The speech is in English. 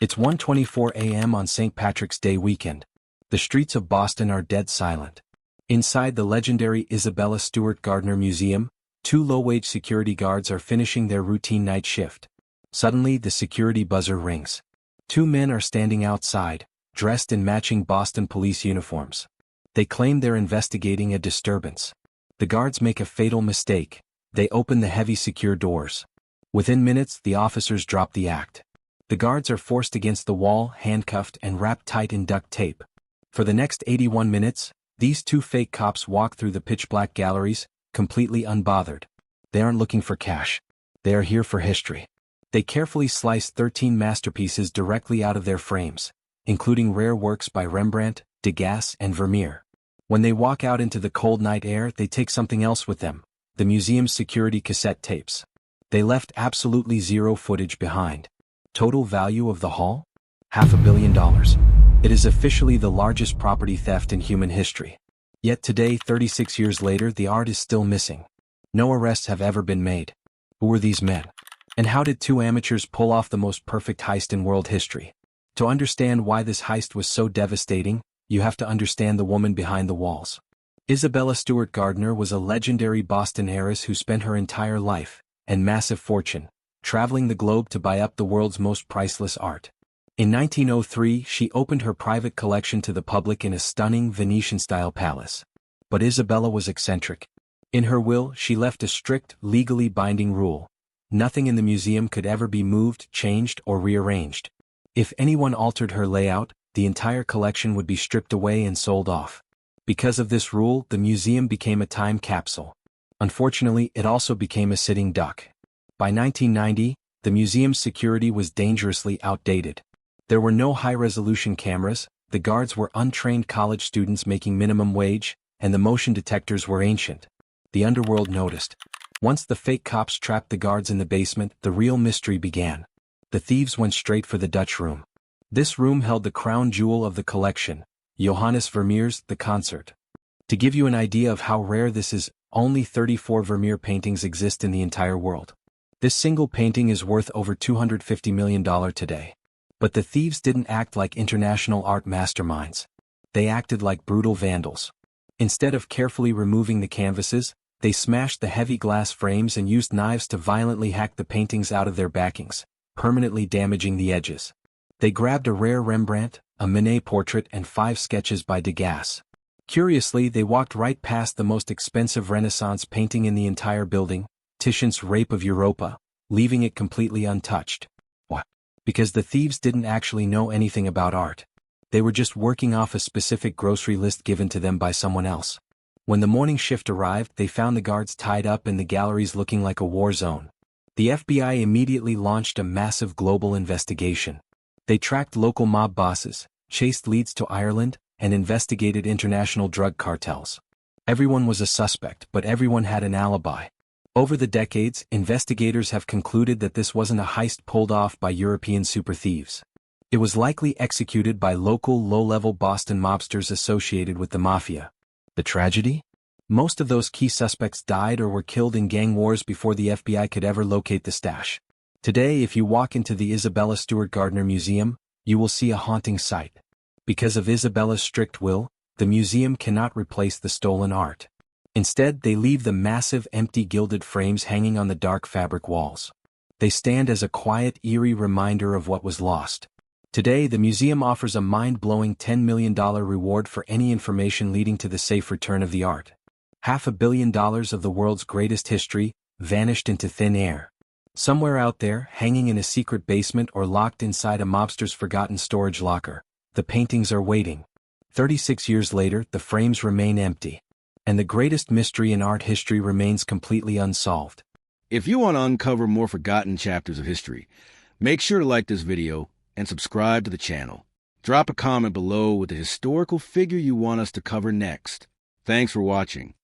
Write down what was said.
It's 1:24 a.m. on St. Patrick's Day weekend. The streets of Boston are dead silent. Inside the legendary Isabella Stewart Gardner Museum, two low-wage security guards are finishing their routine night shift. Suddenly, the security buzzer rings. Two men are standing outside, dressed in matching Boston police uniforms. They claim they're investigating a disturbance. The guards make a fatal mistake. They open the heavy secure doors. Within minutes, the officers drop the act. The guards are forced against the wall, handcuffed and wrapped tight in duct tape. For the next 81 minutes, these two fake cops walk through the pitch-black galleries, completely unbothered. They aren't looking for cash. They are here for history. They carefully slice 13 masterpieces directly out of their frames, including rare works by Rembrandt, Degas and Vermeer. When they walk out into the cold night air, they take something else with them, the museum's security cassette tapes. They left absolutely zero footage behind. Total value of the haul? $500 million. It is officially the largest property theft in human history. Yet today, 36 years later, the art is still missing. No arrests have ever been made. Who were these men? And how did two amateurs pull off the most perfect heist in world history? To understand why this heist was so devastating, you have to understand the woman behind the walls. Isabella Stewart Gardner was a legendary Boston heiress who spent her entire life, and massive fortune, traveling the globe to buy up the world's most priceless art. In 1903, she opened her private collection to the public in a stunning Venetian-style palace. But Isabella was eccentric. In her will, she left a strict, legally binding rule. Nothing in the museum could ever be moved, changed, or rearranged. If anyone altered her layout, the entire collection would be stripped away and sold off. Because of this rule, the museum became a time capsule. Unfortunately, it also became a sitting duck. By 1990, the museum's security was dangerously outdated. There were no high-resolution cameras, the guards were untrained college students making minimum wage, and the motion detectors were ancient. The underworld noticed. Once the fake cops trapped the guards in the basement, the real mystery began. The thieves went straight for the Dutch room. This room held the crown jewel of the collection, Johannes Vermeer's The Concert. To give you an idea of how rare this is, only 34 Vermeer paintings exist in the entire world. This single painting is worth over $250 million today. But the thieves didn't act like international art masterminds. They acted like brutal vandals. Instead of carefully removing the canvases, they smashed the heavy glass frames and used knives to violently hack the paintings out of their backings, permanently damaging the edges. They grabbed a rare Rembrandt, a Manet portrait and 5 sketches by Degas. Curiously, they walked right past the most expensive Renaissance painting in the entire building, Titian's Rape of Europa, leaving it completely untouched. Why? Because the thieves didn't actually know anything about art. They were just working off a specific grocery list given to them by someone else. When the morning shift arrived, they found the guards tied up in the galleries looking like a war zone. The FBI immediately launched a massive global investigation. They tracked local mob bosses, chased leads to Ireland, and investigated international drug cartels. Everyone was a suspect, but everyone had an alibi. Over the decades, investigators have concluded that this wasn't a heist pulled off by European super thieves. It was likely executed by local low-level Boston mobsters associated with the mafia. The tragedy? Most of those key suspects died or were killed in gang wars before the FBI could ever locate the stash. Today, if you walk into the Isabella Stewart Gardner Museum, you will see a haunting sight. Because of Isabella's strict will, the museum cannot replace the stolen art. Instead, they leave the massive empty gilded frames hanging on the dark fabric walls. They stand as a quiet, eerie reminder of what was lost. Today, the museum offers a mind-blowing $10 million reward for any information leading to the safe return of the art. $500 million of the world's greatest history vanished into thin air. Somewhere out there, hanging in a secret basement or locked inside a mobster's forgotten storage locker, the paintings are waiting. 36 years later, the frames remain empty. And the greatest mystery in art history remains completely unsolved. If you want to uncover more forgotten chapters of history, make sure to like this video and subscribe to the channel. Drop a comment below with the historical figure you want us to cover next. Thanks for watching.